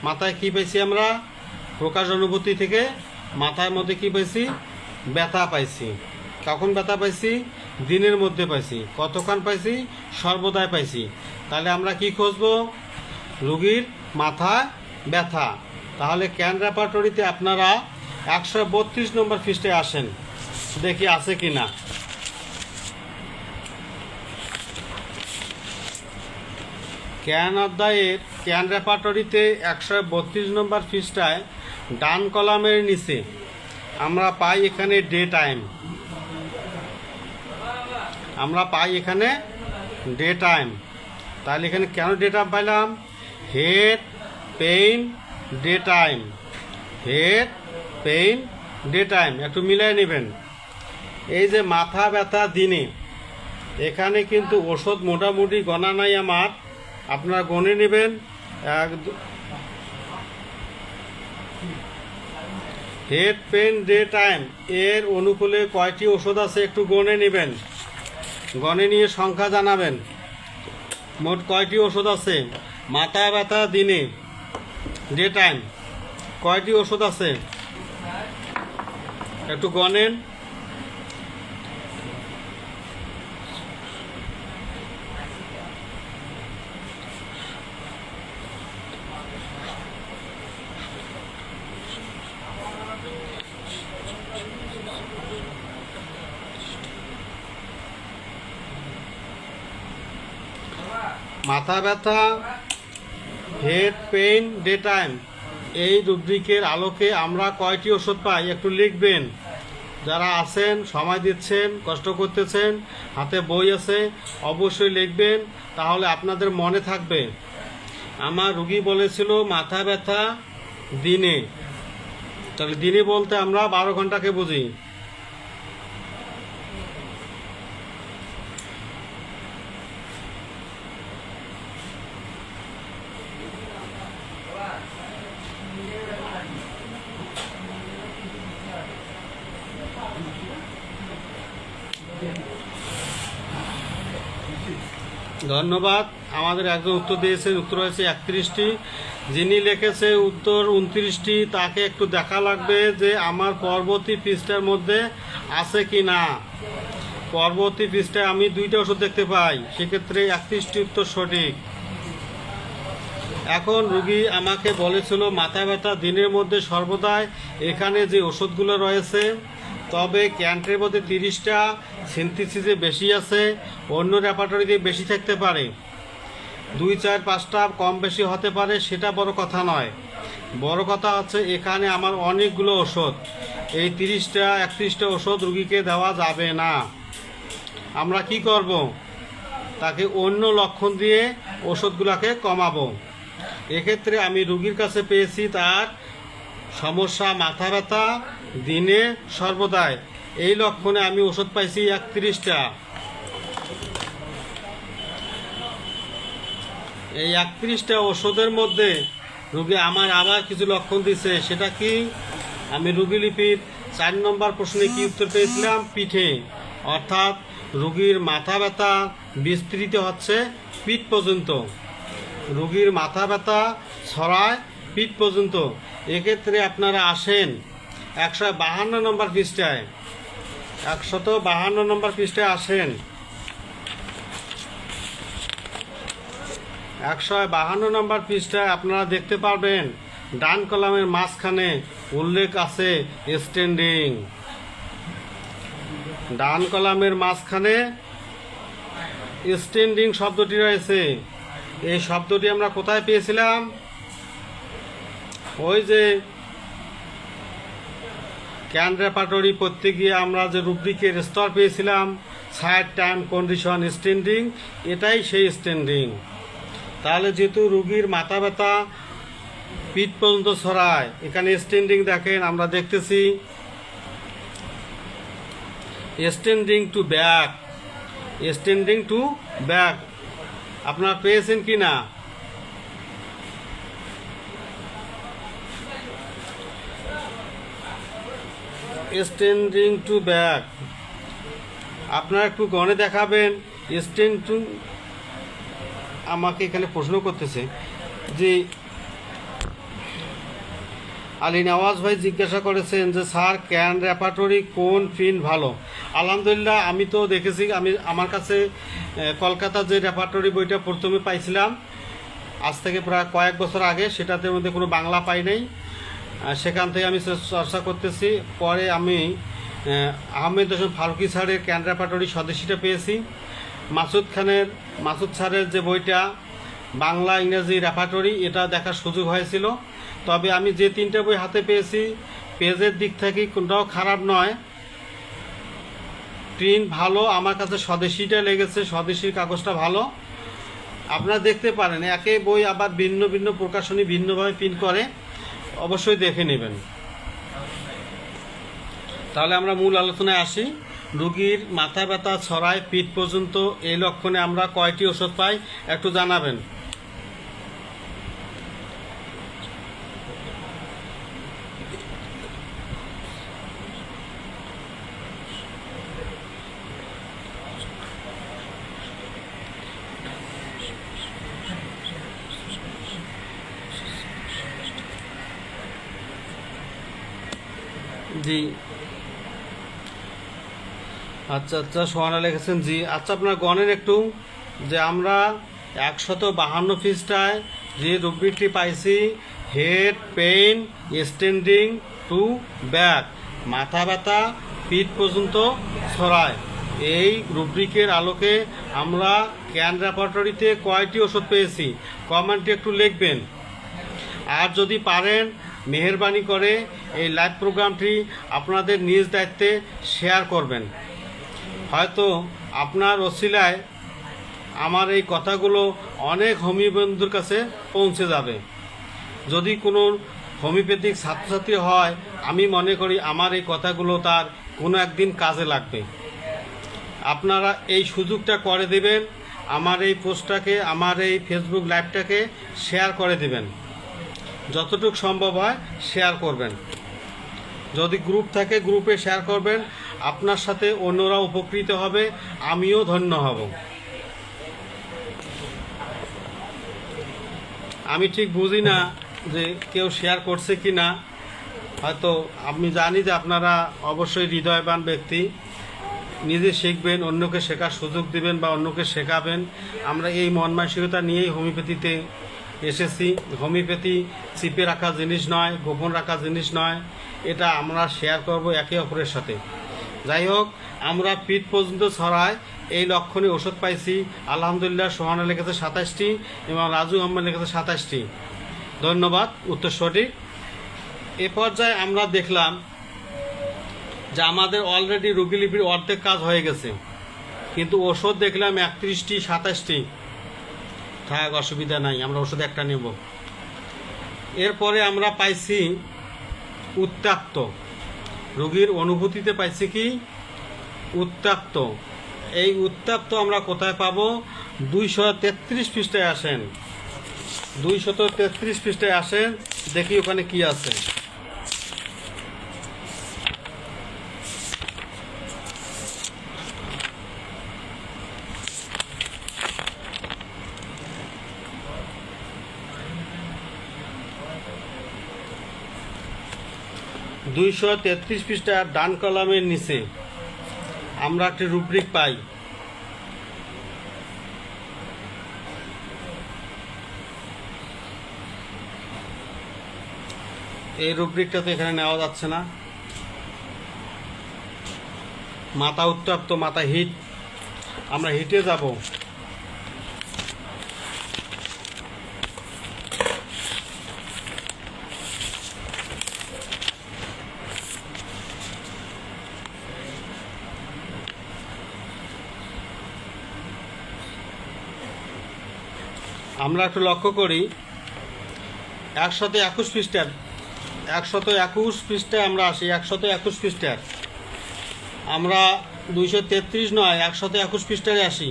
মাথায় কি পাইছি আমরা? প্রকাশ অনুভূতি থেকে মাথার মধ্যে কি পাইছি? ব্যথা পাইছি। কখন ব্যথা পাইছি? দিনের মধ্যে পাইছি। কতক্ষণ পাইছি? সর্বদাই পাইছি। তাহলে আমরা কি খুঁজবো? রুগীর মাথায় ব্যথা। তাহলে ক্যান রেপার্টরিতে আপনারা 132 নম্বর পৃষ্ঠায় আসেন, দেখি আছে কি না। ক্যান অধ্যায়ের ক্যান রেপার্টরিতে 132 নম্বর পৃষ্ঠায় ডান কলামের নিচে আমরা পাই এখানে ডে টাইম। তাহলে এখানে কেন ডে টাইম পাইলাম? Head pain day time. একটু মিলাই নেবেন। এই যে মাথা ব্যথা দিনে, এখানে কিন্তু ওষুধ মোটামুটি গণা নাই আমার, আপনারা গণে নেবেন। হেড পেইন ডে টাইম এর অনুকূলে কয়টি ওষুধ আছে একটু গণে নেবেন, গণে নিয়ে সংখ্যা জানাবেন। মোট কয়টি ওষুধ আছে? মাথা ব্যথা দিনে ডে টাইম কয়টি ওষুধ আছে একটু গণেন। মাথা ব্যথা, হেড পেইন ডে টাইম, এই রুব্রিকের আলোকে আমরা কয়টি ওষুধ পাই একটু লিখবেন। যারা আছেন, সময় দিচ্ছেন, কষ্ট করতেছেন, হাতে বই আছে, অবশ্যই লিখবেন, তাহলে আপনাদের মনে থাকবে। আমার রুগী বলেছিল মাথা ব্যথা দিনে, তাহলে দিনে বলতে আমরা 12 ঘন্টাকে বুঝি। ধন্যবাদ। আমাদের একজন উত্তর দিয়েছেন, উত্তর হয়েছে 31টি। যিনি লিখেছে উত্তর 29টি, তাকে একটু দেখা লাগবে যে আমার পরবর্তী পৃষ্ঠার মধ্যে আছে কি না। পরবর্তী পৃষ্ঠায় আমি 2টা ওষুধ দেখতে পাই, সেক্ষেত্রে 31টি উত্তর সঠিক। এখন রুগী আমাকে বলেছিল মাথা ব্যথা দিনের মধ্যে সর্বদাই এখানে যে ওষুধগুলো রয়েছে, তবে ক্যান্টের মধ্যে 30টা, সিনথেসিসে বেশি আছে, অন্য রেপার্টরিতে বেশি থাকতে পারে, 2, 4, 5টা কম বেশি হতে পারে, সেটা বড় কথা নয়। বড় কথা হচ্ছে এখানে আমার অনেকগুলো ওষুধ, এই 30টা 31টা ওষুধ রুগীকে দেওয়া যাবে না। আমরা কি করব? তাকে অন্য লক্ষণ দিয়ে ওষুধগুলোকে কমাবো। এক্ষেত্রে আমি রুগীর কাছে পেয়েছি তার সমস্যা মাথা ব্যথা দিনে সর্বদাই, এই লক্ষণে আমি ওষুধ পাইছি 31টা। এই 31টা ওষুধের মধ্যে রুগী আমার আবার কিছু লক্ষণ দিছে। সেটা কি? আমি রুগী লিপির 4 নম্বর প্রশ্নে কি উত্তর পেয়েছিলাম? পিঠে, অর্থাৎ রুগীর মাথা ব্যথা বিস্তৃত হচ্ছে পিঠ পর্যন্ত, রুগীর মাথা ব্যথা ছড়ায় পিঠ পর্যন্ত। এক্ষেত্রে আপনারা আসেন 152 নম্বর পৃষ্ঠায়, 152 নম্বর পৃষ্ঠায় আসেন। 152 নম্বর পৃষ্ঠায় আপনারা দেখতে পারবেন ডান কলামের মাঝখানে উল্লেখ আছে স্ট্যান্ডিং। ডান কলামের মাঝখানে স্ট্যান্ডিং শব্দটি রয়েছে। এই শব্দটি আমরা কোথায় পেয়েছিলাম? ওই যে ক্যান রেপার্টরি পড়তে গিয়ে আমরা যে রুব্রিকের স্তর পেয়েছিলাম, সাইড, টাইম, কন্ডিশন, স্ট্যান্ডিং, এটাই সেই স্ট্যান্ডিং। তাহলে যেহেতু রুগীর মাথা ব্যথা পিঠ পর্যন্ত ছড়ায়, এখানে স্ট্যান্ডিং দেখেন আমরা দেখতেছি standing to back, standing to back. আপনারা পেয়েছেন কি না? স্ট্যান্ডিং টু ব্যাক আপনারা একটু গণে দেখাবেন। স্ট্যান্ড টু, আমাকে এখানে প্রশ্ন করতেছে যে আলী নওয়াজ ভাই জিজ্ঞাসা করেছেন যে স্যার ক্যান রেপার্টরি কোন প্রিন্ট ভালো? আলহামদুলিল্লাহ আমি তো দেখেছি, আমার কাছে কলকাতা যে রেপার্টরি বইটা প্রথমে পাইছিলাম আজ থেকে প্রায় কয়েক বছর আগে, সেটাতে মধ্যে কোনো বাংলা পাই নাই, সেখান থেকে আমি চর্চা করতেছি। পরে আমি আহমেদ হোসেন ফারুকি স্যারের ক্যান রেপার্টরি স্বদেশীটা পেয়েছি। মাসুদ স্যারের যে বইটা বাংলা ইংরেজি রেপার্টরি, এটা দেখার সুযোগ হয়েছিল। তবে আমি যে 3টা বই হাতে পেয়েছি, পেজের দিক থেকে কোনটাও খারাপ নয়, প্রিন্ট ভালো। আমার কাছে স্বদেশীটা লেগেছে, স্বদেশীর কাগজটা ভালো। আপনারা দেখতে পারেন, একই বই আবার ভিন্ন ভিন্ন প্রকাশনী ভিন্নভাবে প্রিন্ট করে, অবশ্যই দেখে নেবেন। তাহলে আমরা মূল আলোচনায় আসি। রুগীর মাথা ব্যথা ছড়ায় পিঠ পর্যন্ত, এই লক্ষণে আমরা কয়টি ওষুধ পাই একটু জানাবেন। জি আচ্ছা সোহানা লিখেছেন জি। আচ্ছা আপনার গণের একটু যে আমরা 152 পৃষ্ঠায় যে রুব্রিকটি পাইছি, head pain standing to back, মাথা ব্যথা পিঠ পর্যন্ত ছড়ায়, এই রুব্রিকের আলোকে আমরা ক্যান রেপার্টরিতে কয়টি ওষুধ পেয়েছি কমেন্টে একটু লিখবেন। আর যদি পারেন মেহেরবানি করে এই লাইভ প্রোগ্রামটি আপনাদের নিজ দায়িত্বে শেয়ার করবেন। হয়তো আপনার ওসিলায় আমার এই কথাগুলো অনেক হোমিও বন্ধুর কাছে পৌঁছে যাবে। যদি কোনো হোমিওপ্যাথিক ছাত্রছাত্রী হয়, আমি মনে করি আমার এই কথাগুলো তার কোনো একদিন কাজে লাগবে। আপনারা এই সুযোগটা করে দেবেন, আমার এই পোস্টটাকে, আমার এই ফেসবুক লাইভটাকে শেয়ার করে দেবেন, যতটুকু সম্ভব হয় শেয়ার করবেন। যদি গ্রুপ থাকে গ্রুপে শেয়ার করবেন, আপনার সাথে অন্যরা উপকৃত হবে, আমিও ধন্য হব। আমি ঠিক বুঝি না যে কেউ শেয়ার করছে কি না, হয়তো আমি জানি যে আপনারা অবশ্যই হৃদয়বান ব্যক্তি, নিজে শিখবেন, অন্যকে শেখার সুযোগ দিবেন বা অন্যকে শেখাবেন। আমরা এই মন মানসিকতা নিয়েই হোমিওপ্যাথিতে এসেছি। হোমিওপ্যাথি চিপে রাখা জিনিস নয়, গোপন রাখা জিনিস নয়, এটা আমরা শেয়ার করব একে অপরের সাথে। যাই হোক, আমরা পিঠ পর্যন্ত ছড়ায় এই লক্ষণে ওষুধ পাইছি আলহামদুলিল্লাহ। সোহানা লিখেছে 27টি এবং রাজু আহমেদ লিখেছে 27টি। ধন্যবাদ, উত্তর সঠিক। এ পর্যায়ে আমরা দেখলাম যে আমাদের অলরেডি রোগীলিপির অর্ধেক কাজ হয়ে গেছে, কিন্তু ওষুধ দেখলাম 31টি 27টি। থাক, অসুবিধা নাই, আমরা ওষুধ একটা নেব। এরপরে আমরা পাইছি উত্তাপ্ত, রোগীর অনুভূতিতে পাইছি কি উত্তাপ্ত। এই উত্তাপ্ত আমরা কোথায় পাবো? 233 পৃষ্ঠায় আসেন, 233 পৃষ্ঠায় আসেন, দেখি ওখানে কি আছে। দুইশো 33 পৃষ্ঠার ডান কলামের নিচে আমরা একটি রুব্রিক পাই। এই রুব্রিকটা তো এখানে নেওয়া যাচ্ছে না। মাথা উত্তপ্ত, মাথা হিট, আমরা হিটে যাব। আমরা একটু লক্ষ্য করি 121 পৃষ্ঠার 121 পৃষ্ঠায় আমরা আসি। 121 পৃষ্ঠার আমরা 233 নয় 121 পৃষ্ঠায় আসি।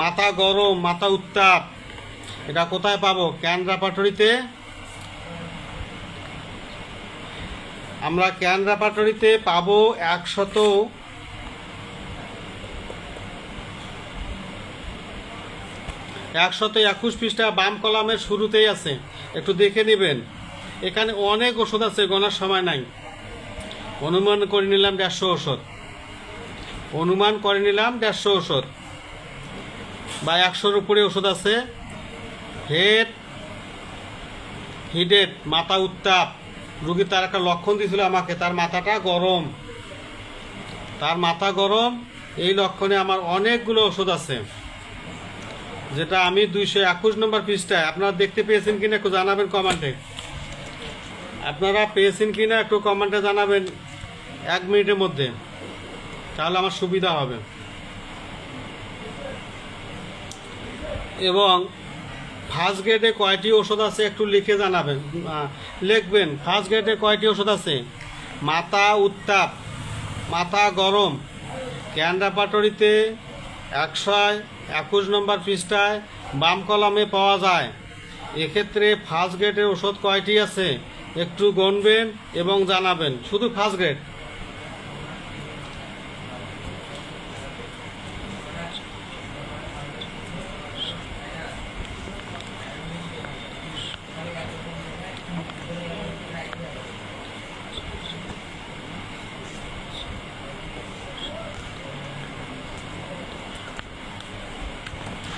মাথা গরম, মাথা উত্তাপ, এটা কোথায় পাবো? ক্যান রেপার্টরিতে। আমরা ক্যান রেপার্টরিতে পাবো 121 পৃষ্ঠা বাম কলামের শুরুতেই আছে, একটু দেখে নেবেন। এখানে অনেক ওষুধ আছে, গোনার সময় নাই। অনুমান করে নিলাম 150 ওষুধ, অনুমান করে নিলাম 150 ওষুধ বা 100-র উপরে ওষুধ আছে। হিডেড, মাথা উত্তাপ, রুগী তার একটা লক্ষণ দিয়েছিল আমাকে, তার মাথাটা গরম, তার মাথা গরম। এই লক্ষণে আমার অনেকগুলো ওষুধ আছে, যেটা আমি 221 নম্বর পৃষ্ঠায়। আপনারা দেখতে পেয়েছেন কিনা একটু জানাবেন কমেন্টে। আপনারা পেয়েছেন কিনা একটু কমেন্টে জানাবেন 1 মিনিটের মধ্যে, তাহলে আমার সুবিধা হবে। এবং ফার্স্ট গ্রেডে কয়টি ওষুধ আছে একটু লিখে জানাবেন, লিখবেন। ফার্স্ট গ্রেডে কয়টি ওষুধ আছে? মাথা উত্তাপ, মাথা গরম, ক্যান রেপার্টরিতে 121 নম্বর পৃষ্ঠায় বাম কলামে পাওয়া যায়। এক্ষেত্রে ফার্স্ট গ্রেডের ওষুধ কয়টি আছে একটু গণবেন এবং জানাবেন, শুধু ফার্স্ট গ্রেড।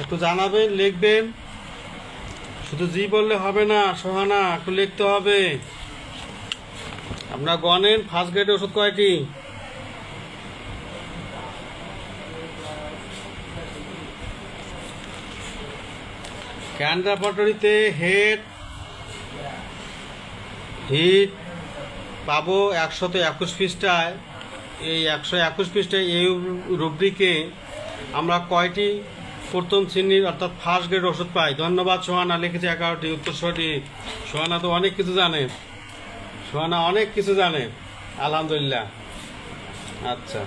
একটু জানাবেন, লিখবেন। শুধু জি বললে হবে না সোহানা, একটু লিখতে হবে। আপনারা গণেন ফার্স্ট গ্রেডের ওষুধ কয়টি। ক্যান রেপার্টরিতে হিট পাবো 121 পৃষ্ঠায়। এই 121 পৃষ্ঠায় এই রুব্রিকে আমরা কয়টি প্রথম শ্রেণীর অর্থাৎ ফার্স্ট গ্রেড ওষুধ পাই? ধন্যবাদ সোহানা, লিখেছে 11টি, উত্তর সঠিক। সোহানা তো অনেক কিছু জানে, সোহানা অনেক কিছু জানে, আলহামদুলিল্লাহ। আচ্ছা,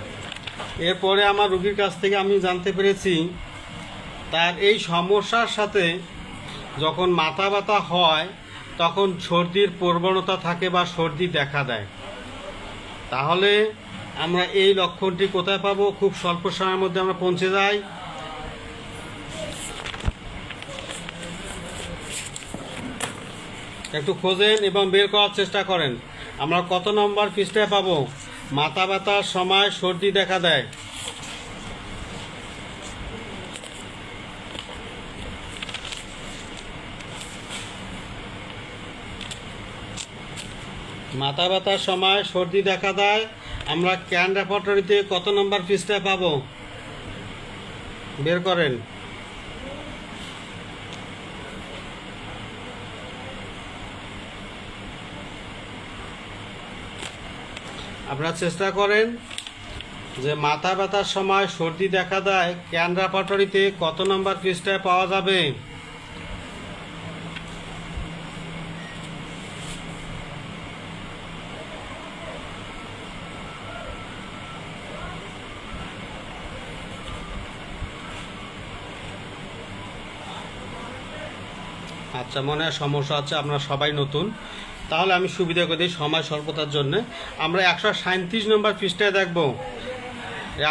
এরপরে আমার রুগীর কাছ থেকে আমি জানতে পেরেছি তার এই সমস্যার সাথে যখন মাথা ব্যথা হয় তখন সর্দির প্রবণতা থাকে বা সর্দি দেখা দেয়। তাহলে আমরা এই লক্ষণটি কোথায় পাবো? খুব স্বল্প সময়ের মধ্যে আমরা পৌঁছে যাই। একটু খোঁজেন এবং বের করার চেষ্টা করেন। আমরা কত নম্বর পৃষ্ঠায় পাবো মাথা ব্যথার সময় সর্দি দেখা দেয়? মাথা ব্যথার সময় সর্দি দেখা দেয় আমরা ক্যান রেপার্টরিতে কত নম্বর পৃষ্ঠায় পাবো? বের করেন। আপনারা চেষ্টা করেন যে মাথা ব্যথার সময় সর্দি দেখা দেয় ক্যান রেপার্টরিতে কত নম্বর পৃষ্ঠায় পাওয়া যাবে? আচ্ছা, মনে হয় সমস্যা আছে, আপনারা সবাই নতুন, তাহলে আমি সুবিধা করে দিই সময় স্বল্পতার জন্য। আমরা 137 নম্বর পৃষ্ঠায় দেখব।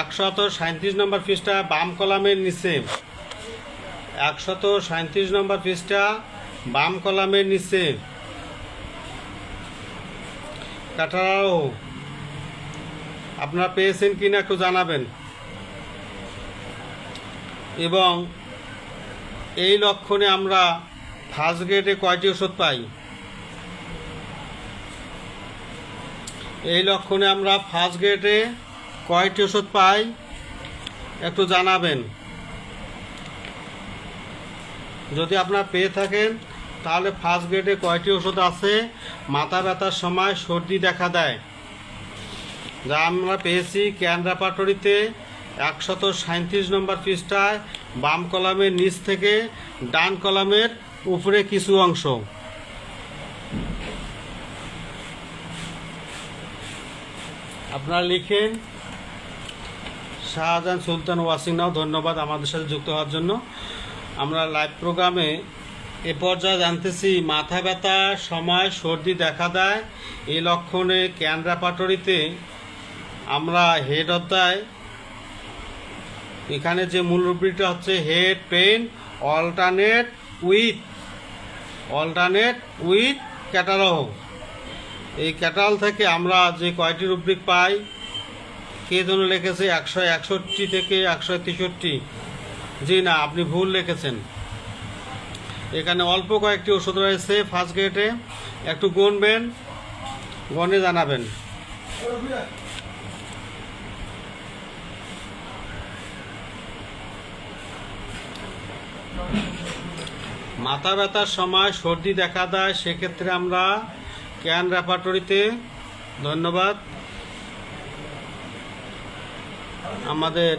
137 নম্বর পৃষ্ঠা বাম কলামের নিচে, 137 নম্বর পৃষ্ঠা বাম কলামের নিচে কাটারাও আপনারা পেয়েছেন কিনা একটু জানাবেন। এবং এই লক্ষণে আমরা ফার্স্ট গ্রেডে কয়টি ওষুধ পাই? এই লক্ষণে আমরা ফার্স্ট গ্রেডে কয়টি ওষুধ পাই একটু জানাবেন। যদি আপনারা পেয়ে থাকেন তাহলে ফার্স্ট গ্রেডে কয়টি ওষুধ আছে মাথা ব্যথার সময় সর্দি দেখা দেয়, যা আমরা পেয়েছি ক্যান রেপার্টরিতে 137 নম্বর পৃষ্ঠায় বাম কলামের নিচ থেকে ডান কলামের উপরে কিছু অংশ। আপনারা লিখেন শাহজাহান সুলতান ওয়াসিং নাও। ধন্যবাদ আমাদের সাথে যুক্ত হওয়ার জন্য। আমরা লাইভ প্রোগ্রামে এ পর্যায়ে জানতেছি মাথা ব্যথার সময় সর্দি দেখা দেয়, এই লক্ষণে ক্যান রেপার্টরিতে আমরা হেড অধ্যায়, এখানে যে মূল রূপটা হচ্ছে head pain alternate with catalogue. এই ক্যাটাল থেকে আমরা যে কয়টি রুব্রিক পাই, কে জন্য লিখেছে 161 থেকে 163? জি না, আপনি ভুল লিখেছেন। এখানে অল্প কয়েকটি ওষুধ রয়েছে ফার্স্ট গ্রেডে, একটু গুনবেন, গনে জানাবেন। মাথা ব্যথার সময় সর্দি দেখা দেয়, সেক্ষেত্রে আমরা ক্যান রেপার্টরিতে, ধন্যবাদ আমাদের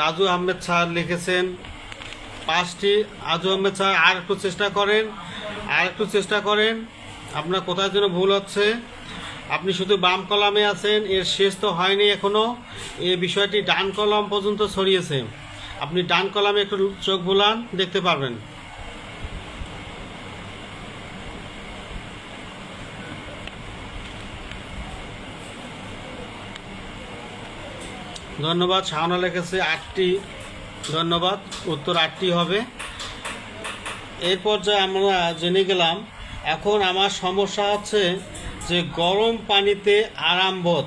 রাজু আহমেদ স্যার লিখেছেন 5টি। রাজু আহমেদ স্যার আর একটু চেষ্টা করেন। আপনার কোথায় যেন ভুল হচ্ছে, আপনি শুধু বাম কলামে আছেন, এর শেষ তো হয়নি এখনো, এই বিষয়টি ডান কলাম পর্যন্ত ছড়িয়েছে। আপনি ডান কলামে একটু চোখ বুলান, দেখতে পারবেন। ধন্যবাদ। শাহানা লিখেছে 8টি, ধন্যবাদ। উত্তর 8টি হবে। এই পর্যায়ে আমরা জেনে গেলাম। এখন আমার সমস্যা হচ্ছে যে গরম পানিতে আরামবোধ,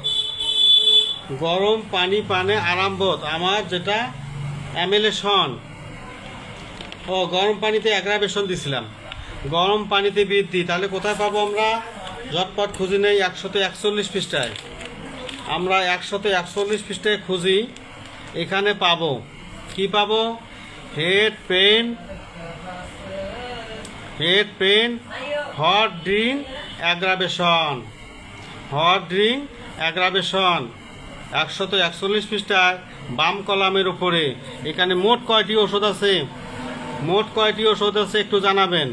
গরম পানি পানে আরামবোধ, আমার যেটা অ্যামেলেশন ও গরম পানিতে অ্যাগ্রাভেশন দিছিলাম, গরম পানিতে বৃদ্ধি। তাহলে কোথায় পাবো আমরা? ঝটপট খুঁজে নেই 141 পৃষ্ঠায়। আমরা 141 পৃষ্ঠায় খুঁজি, এখানে পাবো কি পাবো? Head pain hot drink aggravation, 141 পৃষ্ঠায় বাম কলামের উপরে। এখানে মোট কয়টি ওষুধ আছে একটু জানাবেন।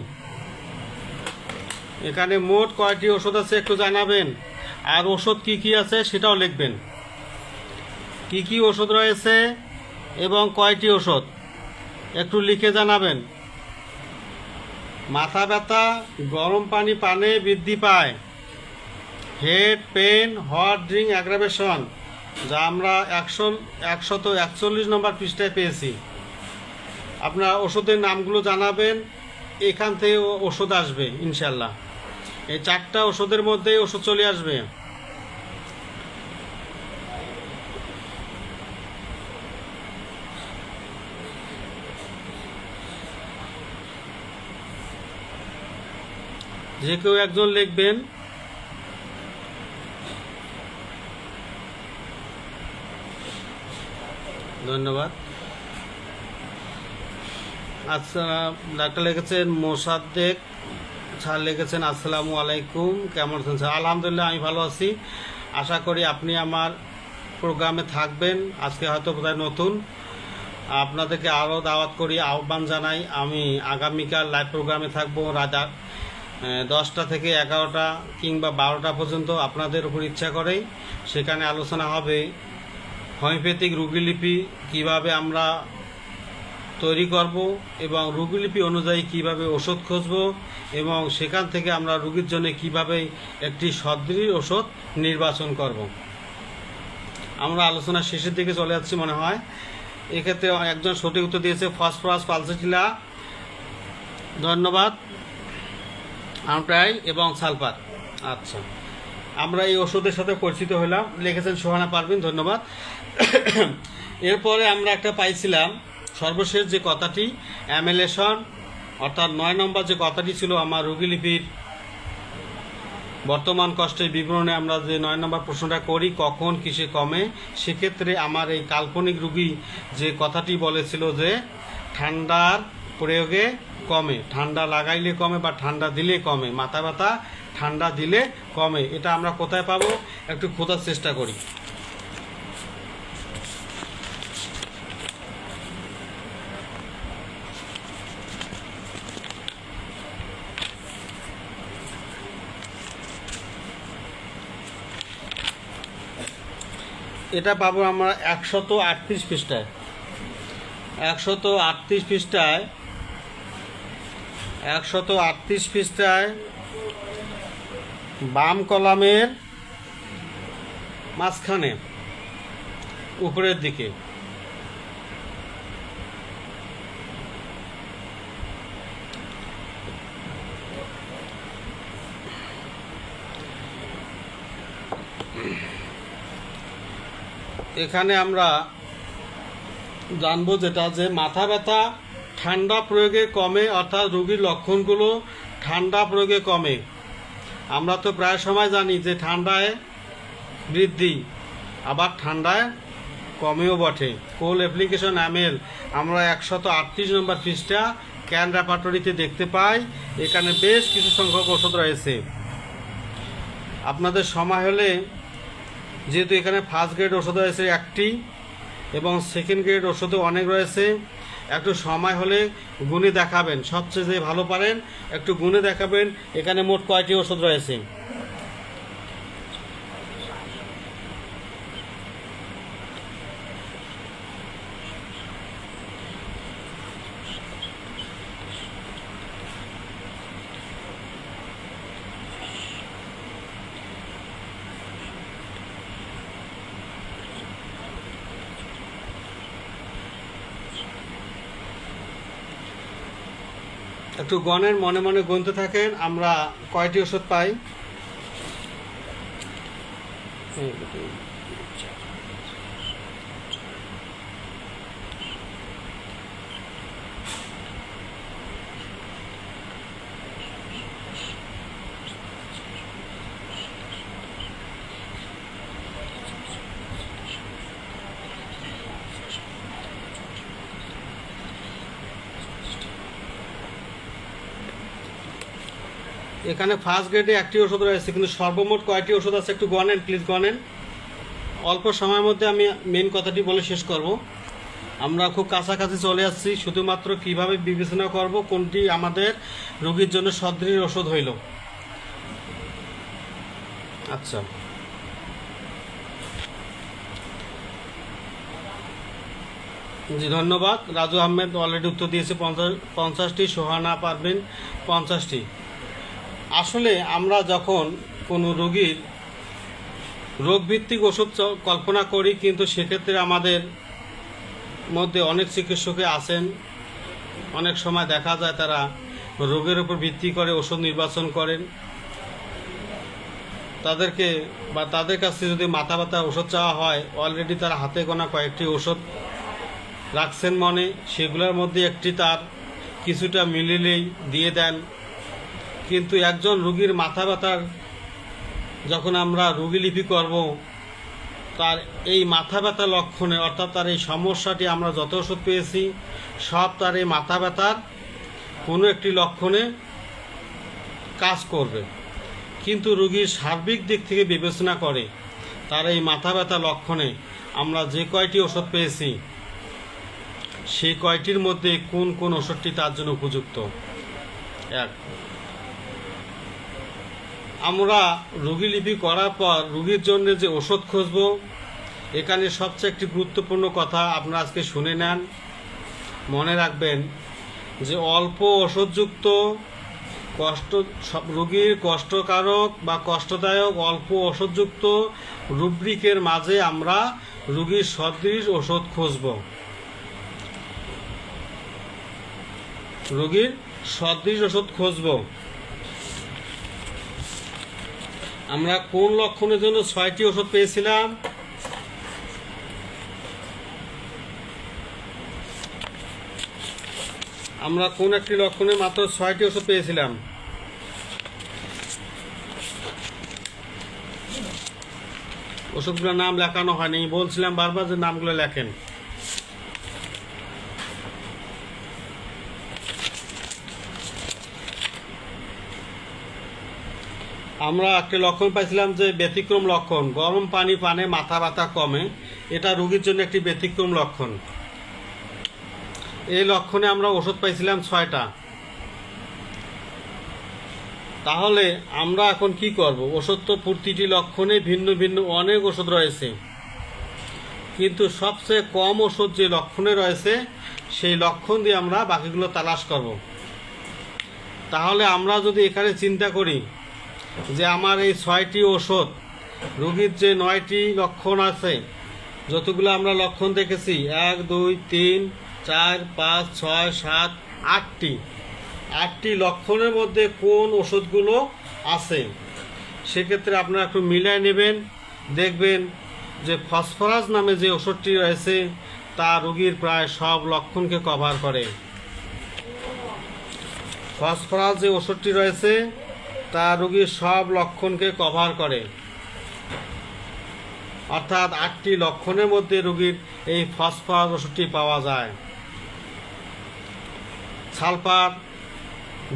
এখানে মোট কয়টি ওষুধ আছে একটু জানাবেন। আর ওষুধ কি আছে সেটাও লিখবেন, কি ওষুধ রয়েছে এবং কয়টি ওষুধ একটু লিখে জানাবেন। মাথা ব্যথা গরম পানি পানে বৃদ্ধি পায়, head pain hot drink aggravation, যা আমরা 141 নম্বর পৃষ্ঠায় পেয়েছি। আপনার ওষুধের নামগুলো জানাবেন, এখান থেকে ওষুধ আসবে ইনশাল্লাহ। এই 4টা ওষুধের মধ্যেই ওষুধ চলে আসবে। যে কেউ একজন লিখবেন। ধন্যবাদ। আচ্ছা, ডাক্তার লিখেছেন মোসাদ্দেক স্যার লিখেছেন আসসালামু আলাইকুম, কেমন আছেন স্যার? আলহামদুলিল্লাহ, আমি ভালো আছি। আশা করি আপনি আমার প্রোগ্রামে থাকবেন। আজকে হয়তো বোধহয় নতুন, আপনাদেরকে আরও দাওয়াত করি, আহ্বান জানাই। আমি আগামীকাল লাইভ প্রোগ্রামে থাকবো রাত 10টা থেকে 11টা কিংবা 12টা পর্যন্ত, আপনাদের উপর ইচ্ছা করেই। সেখানে আলোচনা হবে হোমিওপ্যাথিক রোগীলিপি কিভাবে আমরা তৈরি করব এবং রোগীলিপি অনুযায়ী কিভাবে ওষুধ খুঁজব এবং সেখান থেকে আমরা রোগীর জন্য কিভাবে একটি সদৃঢ় ওষুধ নির্বাচন করব। আমরা আলোচনার শেষের দিকে চলে যাচ্ছি মনে হয়। এক্ষেত্রে একজন সঠিক উত্তর দিয়েছে ফসফরাস পালসেটিলা, ধন্যবাদ। আমপ্রাই এবং সালফার। আচ্ছা, আমরা এই ওষুধের সাথে পরিচিত হলাম, লিখেছেন সোহানা পারভিন, ধন্যবাদ। এরপরে আমরা একটা পাইছিলাম সর্বশেষ যে কথাটি অ্যামেলেশন, অর্থাৎ 9 নম্বর যে কথাটি ছিল আমার রোগীলিপির বর্তমান কষ্টের বিবরণে আমরা যে 9 নম্বর প্রশ্নটা করি, কখন কিসে কমে। সেক্ষেত্রে আমার এই কাল্পনিক রোগী যে কথাটি বলেছিল যে ঠান্ডার প্রয়োগে কমে, ঠান্ডা লাগাইলে কমে বা ঠান্ডা দিলে কমে, মাথা ব্যথা ঠান্ডা দিলে কমে। এটা আমরা কোথায় পাবো একটু খোঁজার চেষ্টা করি। এটা পাবো আমরা 138 পৃষ্ঠায়। 138 পৃষ্ঠায় 138 পৃষ্ঠায় বাম কলামের মাঝখানে উপরের দিকে এখানে আমরা জানবো যেটা যে মাথা ব্যথা ঠান্ডা প্রয়োগে কমে, অর্থাৎ রোগীর লক্ষণগুলো ঠান্ডা প্রয়োগে কমে। আমরা তো প্রায় সময় জানি যে ঠান্ডায় বৃদ্ধি, আবার ঠান্ডায় কমেও বটে। কোল অ্যাপ্লিকেশন অ্যামেল আমরা 138 নম্বর পৃষ্ঠা ক্যান রেপার্টরিতে দেখতে পাই। এখানে বেশ কিছু সংখ্যক ওষুধ রয়েছে। আপনাদের সময় হলে, যেহেতু এখানে ফার্স্ট গ্রেড ওষুধ রয়েছে একটি এবং সেকেন্ড গ্রেড ওষুধও অনেক রয়েছে, একটু সময় হলে গুণে দেখাবেন। সবচেয়ে যে ভালো পারেন একটু গুণে দেখাবেন এখানে মোট কয়টি ওষুধ রয়েছে। একটু গণের, মনে মনে গুনতে থাকেন আমরা কয়টি ওষুধ পাই। এখানে ফার্স্ট গ্রেডে একটি ওষুধ রয়েছে, কিন্তু সর্বমোট কয়টি ওষুধ আছে একটু গণেন, প্লিজ গণেন। অল্প সময়ের মধ্যে আমি মেন কথাটি বলে শেষ করব। আমরা খুব কাছাকাছি চলে আসছি, শুধুমাত্র কিভাবে বিবেচনা করব কোনটি আমাদের রোগীর জন্য সদৃঢ় ওষুধ হইল। আচ্ছা, জি ধন্যবাদ। রাজু আহমেদ অলরেডি উত্তর দিয়েছে 50টি, সোহানা পারবেন 50টি। আসলে আমরা যখন কোনো রোগীর রোগভিত্তিক ওষুধ কল্পনা করি, কিন্তু সেক্ষেত্রে আমাদের মধ্যে অনেক চিকিৎসকই আছেন, অনেক সময় দেখা যায় তারা রোগের উপর ভিত্তি করে ওষুধ নির্বাচন করেন। তাদেরকে বা তাদের কাছে যদি মাথা ব্যথা ওষুধ চাওয়া হয়, অলরেডি তারা হাতে গোনা কয়েকটি ওষুধ রাখছেন মনে, সেগুলোর মধ্যে একটি তার কিছুটা মিলিলেই দিয়ে দেন। কিন্তু একজন রোগীর মাথা ব্যথার যখন আমরা রোগীলিপি করব, তার এই মাথা ব্যথা লক্ষণে, অর্থাৎ তার এই সমস্যাটি আমরা যত ওষুধ পেয়েছি সব তার এই মাথা ব্যথার কোনো একটি লক্ষণে কাজ করবে। কিন্তু রোগীর সার্বিক দিক থেকে বিবেচনা করে তার এই মাথা ব্যথা লক্ষণে আমরা যে কয়টি ওষুধ পেয়েছি সেই কয়টির মধ্যে কোন কোন ওষুধটি তার জন্য উপযুক্ত। এক, আমরা রোগীলিপি করার পর রোগীর জন্য যে ওষুধ খুঁজব, এখানে সবচেয়ে একটি গুরুত্বপূর্ণ কথা আপনারা আজকে শুনে নেন, মনে রাখবেন যে অল্প ওষুধযুক্ত রোগীর কষ্টকারক বা কষ্টদায়ক অল্প ওষুধযুক্ত রুব্রিকের মাঝে আমরা রোগীর সদৃশ ওষুধ খুঁজব। রোগীর সদৃশ ওষুধ খুঁজব। আমরা কোন লক্ষণের জন্য 6টি ওষুধ পেয়েছিলাম? আমরা কোন একটি লক্ষণে মাত্র 6টি ওষুধ পেয়েছিলাম? ওষুধগুলোর নাম লেখানো হয়নি, বলছিলাম বারবার যে নামগুলো লেখেন। আমরা একটি লক্ষণ পাইছিলাম যে ব্যতিক্রম লক্ষণ, গরম পানি পানে মাথা ব্যথা কমে, এটা রোগীর জন্য একটি ব্যতিক্রম লক্ষণ। এই লক্ষণে আমরা ওষুধ পাইছিলাম 6টা। তাহলে আমরা এখন কি করব? ওষুধ তো প্রতিটি লক্ষণে ভিন্ন ভিন্ন অনেক ওষুধ রয়েছে। কিন্তু সবচেয়ে কম ওষুধ যে লক্ষণে রয়েছে সেই লক্ষণ দিয়ে আমরা বাকিগুলো তালাশ করব। তাহলে আমরা যদি এখানে চিন্তা করি যে আমার এই 6টি ওষুধ, রোগীর যে 9টি লক্ষণ আছে, যতগুলো আমরা লক্ষণ দেখেছি 1 2 3 4 5 6 7 8টি লক্ষণের মধ্যে কোন ওষুধগুলো আছে, সেক্ষেত্রে আপনারা একটু মিলাই নেবেন। দেখবেন যে ফসফরাস নামে যে ওষুধটি রয়েছে তা রোগীর প্রায় সব লক্ষণকে কভার করে। ফসফরাস যে ওষুধটি রয়েছে তা রোগীর সব লক্ষণকে কভার করে, অর্থাৎ 8টি লক্ষণের মধ্যে রোগীর এই ফসফরাস ওষুধটি পাওয়া যায়। সালফার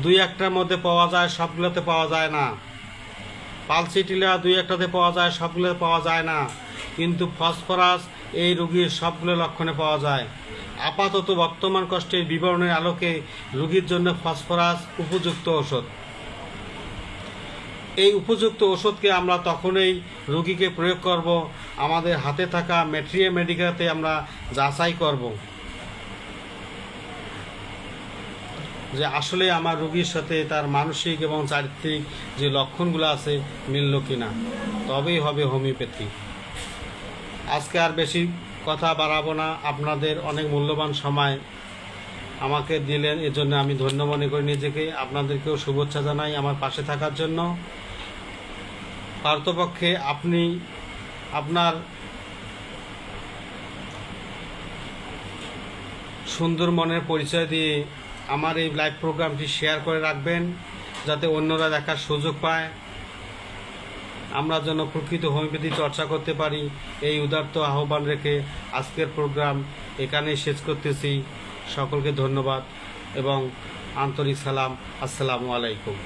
2-1টার মধ্যে পাওয়া যায়, সবগুলোতে পাওয়া যায় না। পালসিটিলা 2-1টাতে পাওয়া যায়, সবগুলোতে পাওয়া যায় না। কিন্তু ফসফরাস এই রোগীর সবগুলো লক্ষণে পাওয়া যায়। আপাতত বর্তমান কষ্টের বিবরণের আলোকে রোগীর জন্য ফসফরাস উপযুক্ত ওষুধ। এই উপযুক্ত ওষুধকে আমরা তখনই রোগীকে প্রয়োগ করব আমাদের হাতে থাকা ম্যাট্রিয়া মেডিকাতে আমরা যাচাই করব যে আসলে আমার রোগীর সাথে তার মানসিক এবং চারিত্রিক যে লক্ষণগুলো আছে মিলল কিনা, তবেই হবে হোমিওপ্যাথি। আজকে আর বেশি কথা বাড়াবো না, আপনাদের অনেক মূল্যবান সময় আমাকে দিলেন, এজন্য আমি ধন্য মনে করি নিজেকে। আপনাদেরকেও শুভেচ্ছা জানাই আমার পাশে থাকার জন্য। পারতপক্ষে আপনি আপনার সুন্দর মনের পরিচয় দিয়ে আমার এই লাইভ প্রোগ্রামটি শেয়ার করে রাখবেন, যাতে অন্যরা দেখার সুযোগ পায়, আমরা যেন প্রকৃত হোমিওপ্যাথি চর্চা করতে পারি। এই উদার্ত আহ্বান রেখে আজকের প্রোগ্রাম এখানেই শেষ করতেছি। সকলকে ধন্যবাদ এবং আন্তরিক সালাম। আসসালামু আলাইকুম।